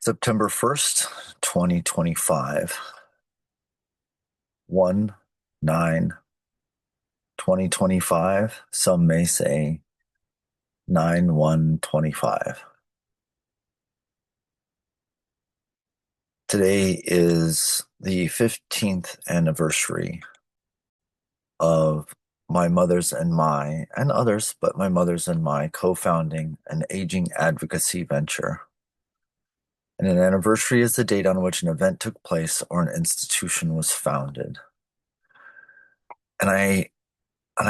September 1st, 2025, 1 9 2025. Some may say 9/1/25. Today is the 15th anniversary of my mother's and my, and others, but my mother's and my co-founding an aging advocacy venture. And an anniversary is the date on which an event took place or an institution was founded. And I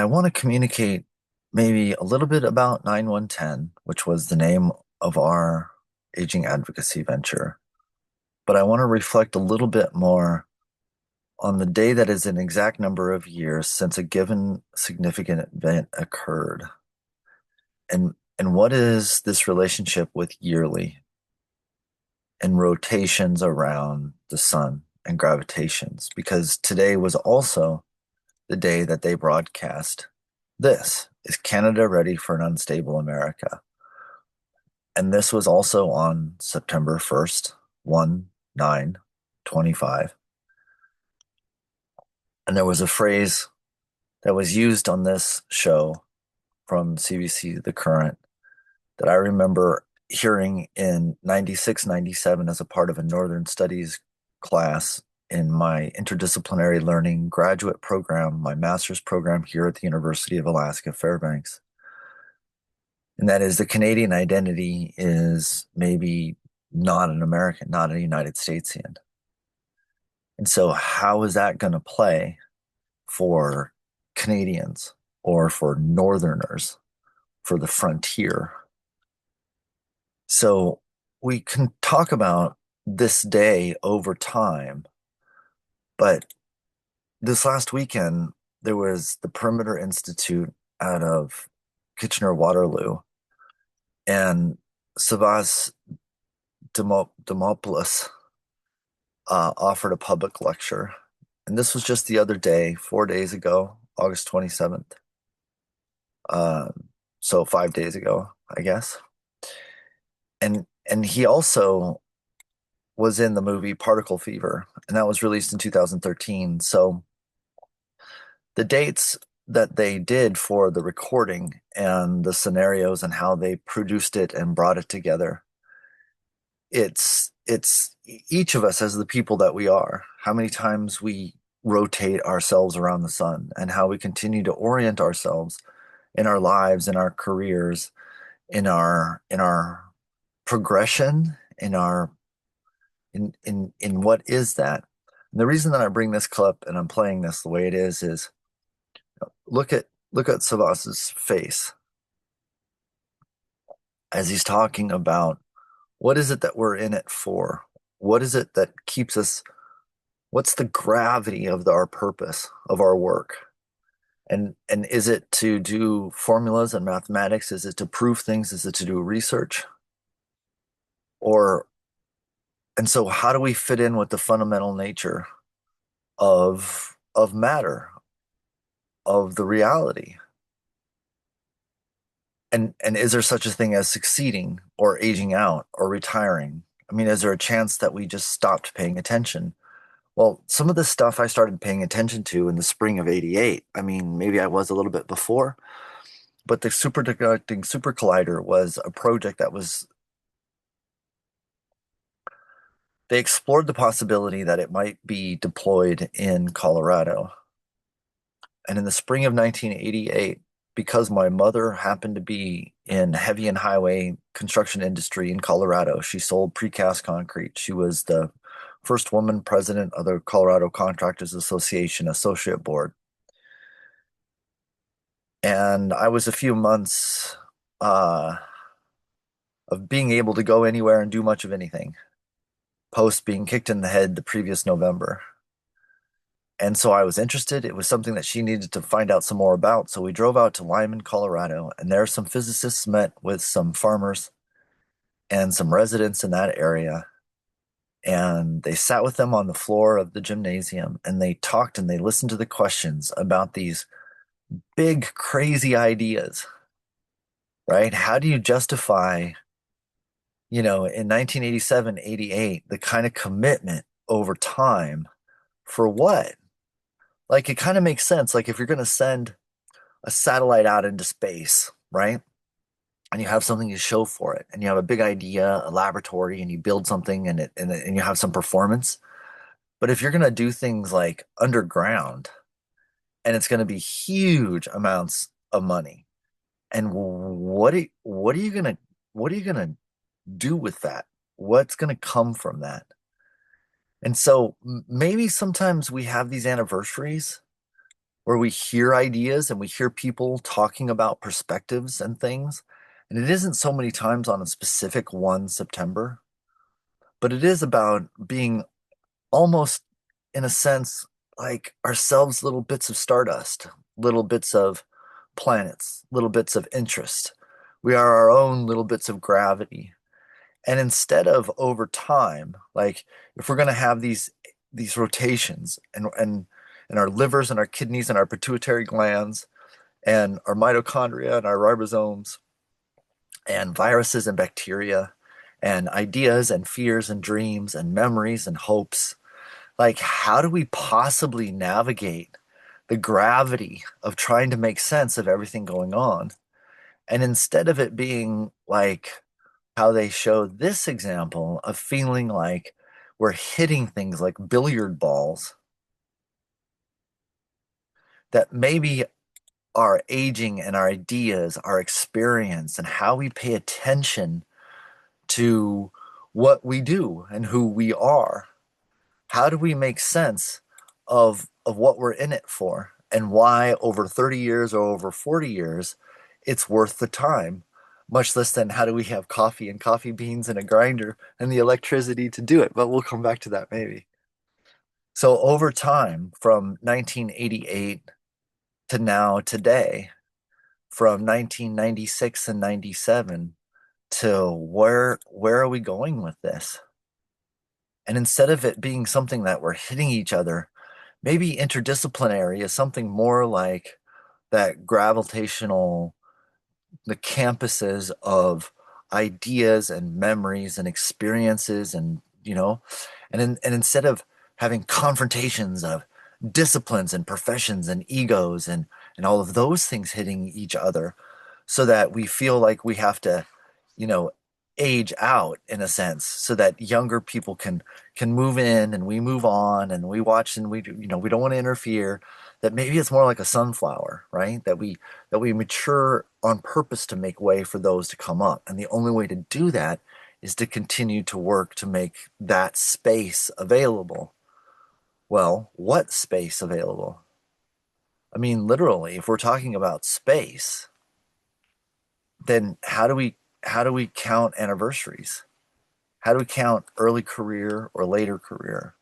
want to communicate maybe a little bit about 9110, which was the name of our aging advocacy venture. But I want to reflect a little bit more on the day that is an exact number of years since a given significant event occurred. And what is this relationship with yearly and rotations around the sun and gravitations? Because today was also the day that they broadcast this: is Canada ready for an unstable America? And this was also on September 1st, 1/9/25. And there was a phrase that was used on this show from CBC The Current that I remember hearing in 96, 97 as a part of a Northern Studies class in my interdisciplinary learning graduate program, my master's program here at the University of Alaska Fairbanks. And that is, the Canadian identity is maybe not an American, not a United Statesian. And so how is that going to play for Canadians or for Northerners, for the frontier? So we can talk about this day over time, but this last weekend, there was the Perimeter Institute out of Kitchener-Waterloo, and Savas Demopoulos offered a public lecture. And this was just the other day, 4 days ago, August 27th. So 5 days ago, I guess. And he also was in the movie Particle Fever, and that was released in 2013. So the dates that they did for the recording and the scenarios and how they produced it and brought it together, it's each of us as the people that we are, how many times we rotate ourselves around the sun and how we continue to orient ourselves in our lives, in our careers, in our progression, in what is that. And the reason that I bring this clip and I'm playing this the way it is look at Savas's face as he's talking about what is it that we're in it for? What is it that keeps us? What's the gravity of our purpose of our work? And is it to do formulas and mathematics? Is it to prove things? Is it to do research? Or and so how do we fit in with the fundamental nature of matter, of the reality? And is there such a thing as succeeding or aging out or retiring? I mean, is there a chance that we just stopped paying attention? Well, some of this stuff I started paying attention to in the spring of '88. I mean, maybe I was a little bit before, but the superconducting super collider was a project that was, they explored the possibility that it might be deployed in Colorado. And in the spring of 1988, because my mother happened to be in heavy and highway construction industry in Colorado, she sold precast concrete. She was the first woman president of the Colorado Contractors Association Associate Board. And I was a few months of being able to go anywhere and do much of anything, post being kicked in the head the previous November. And so I was interested. It was something that she needed to find out some more about. So we drove out to Lyman, Colorado, and there some physicists met with some farmers and some residents in that area. And they sat with them on the floor of the gymnasium and they talked and they listened to the questions about these big, crazy ideas, right? How do you justify In 1987, 88, the kind of commitment over time for what? Like it kind of makes sense. Like if you're going to send a satellite out into space, right? And you have something to show for it, and you have a big idea, a laboratory, and you build something and you have some performance. But if you're going to do things like underground and it's going to be huge amounts of money, and what are you going to do with that? What's going to come from that? And so maybe sometimes we have these anniversaries where we hear ideas and we hear people talking about perspectives and things. And it isn't so many times on a specific 1 September, but it is about being almost, in a sense, like ourselves, little bits of stardust, little bits of planets, little bits of interest. We are our own little bits of gravity. And instead of over time, like if we're going to have these rotations and our livers and our kidneys and our pituitary glands and our mitochondria and our ribosomes and viruses and bacteria and ideas and fears and dreams and memories and hopes, like how do we possibly navigate the gravity of trying to make sense of everything going on? And instead of it being like how they show this example of feeling like we're hitting things like billiard balls, that maybe our aging and our ideas, our experience, and how we pay attention to what we do and who we are. How do we make sense of what we're in it for and why over 30 years or over 40 years it's worth the time? Much less than how do we have coffee and coffee beans and a grinder and the electricity to do it. But we'll come back to that maybe. So over time, from 1988 to now today, from 1996 and 97 to where are we going with this? And instead of it being something that we're hitting each other, maybe interdisciplinary is something more like that gravitational, the campuses of ideas and memories and experiences and instead of having confrontations of disciplines and professions and egos and all of those things hitting each other so that we feel like we have to you know age out in a sense so that younger people can move in and we move on and we watch and we don't want to interfere, that maybe it's more like a sunflower, right? That we mature on purpose to make way for those to come up, and the only way to do that is to continue to work to make that space available. Well, what space available? I mean, literally, if we're talking about space, then how do we count anniversaries? How do we count early career or later career?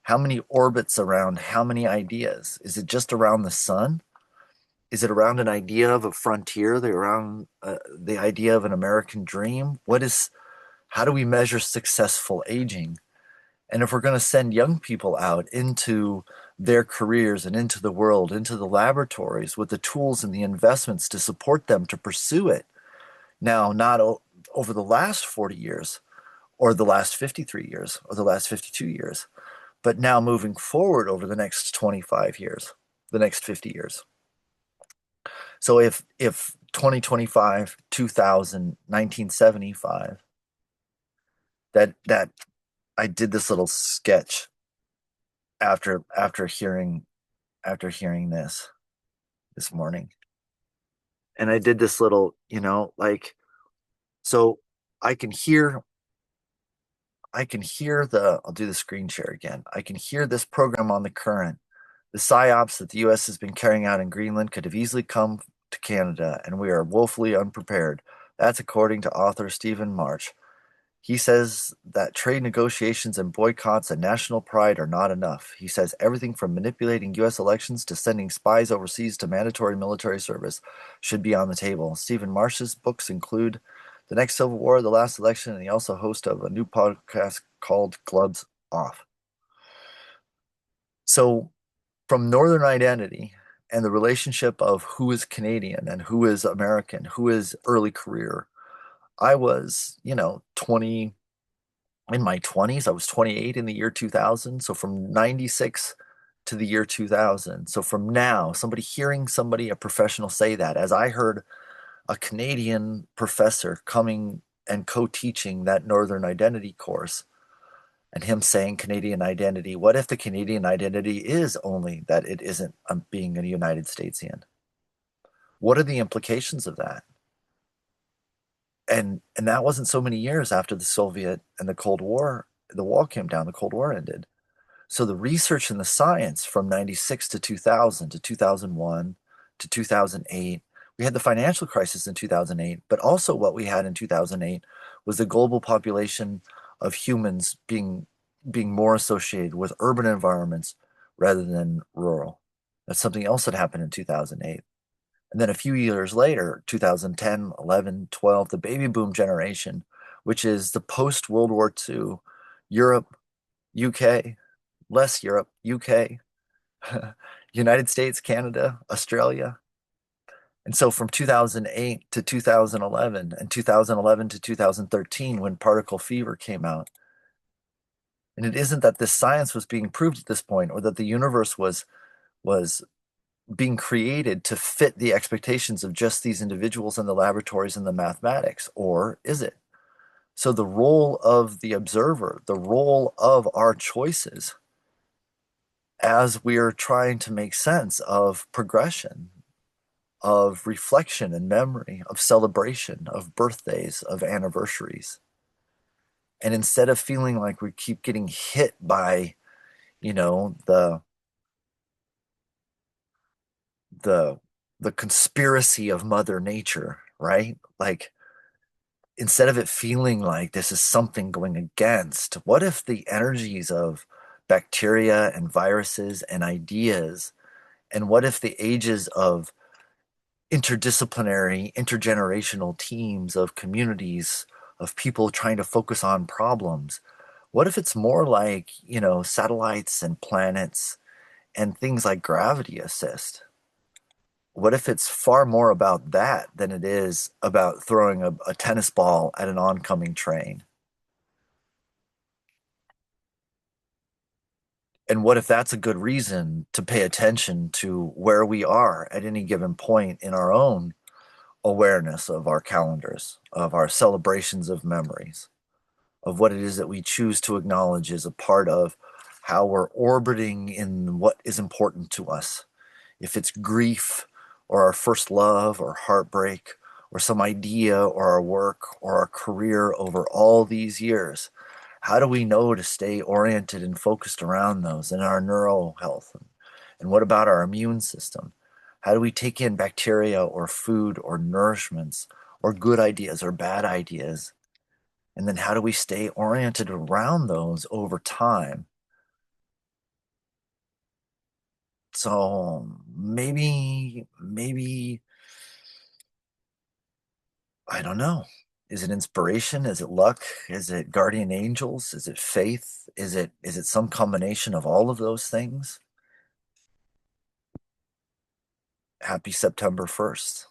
How many orbits around how many ideas? Is it just around the sun? Is it around an idea of a frontier? Around the idea of an American dream? How do we measure successful aging? And if we're going to send young people out into their careers and into the world, into the laboratories with the tools and the investments to support them to pursue it, now, not over the last 40 years or the last 53 years or the last 52 years, but now moving forward over the next 25 years, the next 50 years. So if 2025, 2000, 1975, that I did this little sketch after hearing this morning. And I did this little, like so I can hear I'll do the screen share again. I can hear this program on the current. The psyops that the US has been carrying out in Greenland could have easily come to Canada, and we are woefully unprepared. That's according to author Stephen March. He says that trade negotiations and boycotts and national pride are not enough. He says everything from manipulating US elections to sending spies overseas to mandatory military service should be on the table. Stephen Marsh's books include The Next Civil War, The Last Election, and he also hosts of a new podcast called Gloves Off. So from Northern Identity and the relationship of who is Canadian and who is American, who is early career, I was, 20 in my 20s. I was 28 in the year 2000. So from 96 to the year 2000. So from now, somebody hearing somebody, a professional say that, as I heard a Canadian professor coming and co-teaching that Northern Identity course, and him saying Canadian identity, what if the Canadian identity is only that it isn't being a United Statesian? What are the implications of that? And that wasn't so many years after the Soviet and the wall came down, the Cold War ended. So the research and the science from 96 to 2000 to 2001 to 2008, we had the financial crisis in 2008, but also what we had in 2008 was the global population of humans being more associated with urban environments rather than rural. That's something else that happened in 2008. And then a few years later, 2010, 11, 12, the baby boom generation, which is the post World War II Europe, UK, less Europe, UK, United States, Canada, Australia. And so from 2008 to 2011 and 2011 to 2013, when particle fever came out, and it isn't that this science was being proved at this point or that the universe was being created to fit the expectations of just these individuals in the laboratories and the mathematics, or is it? So the role of the observer, the role of our choices as we're trying to make sense of progression, of reflection and memory, of celebration, of birthdays, of anniversaries. And instead of feeling like we keep getting hit by, you know, the the conspiracy of Mother Nature, right? Like instead of it feeling like this is something going against, what if the energies of bacteria and viruses and ideas, and what if the ages of interdisciplinary, intergenerational teams of communities of people trying to focus on problems? What if it's more like, satellites and planets and things like gravity assist? What if it's far more about that than it is about throwing a tennis ball at an oncoming train? And what if that's a good reason to pay attention to where we are at any given point in our own awareness of our calendars, of our celebrations of memories, of what it is that we choose to acknowledge as a part of how we're orbiting in what is important to us? If it's grief or our first love or heartbreak or some idea or our work or our career over all these years, how do we know to stay oriented and focused around those in our neural health? And what about our immune system? How do we take in bacteria or food or nourishments or good ideas or bad ideas? And then how do we stay oriented around those over time? So maybe, I don't know. Is it inspiration? Is it luck? Is it guardian angels? Is it faith? Is it some combination of all of those things? Happy September 1st.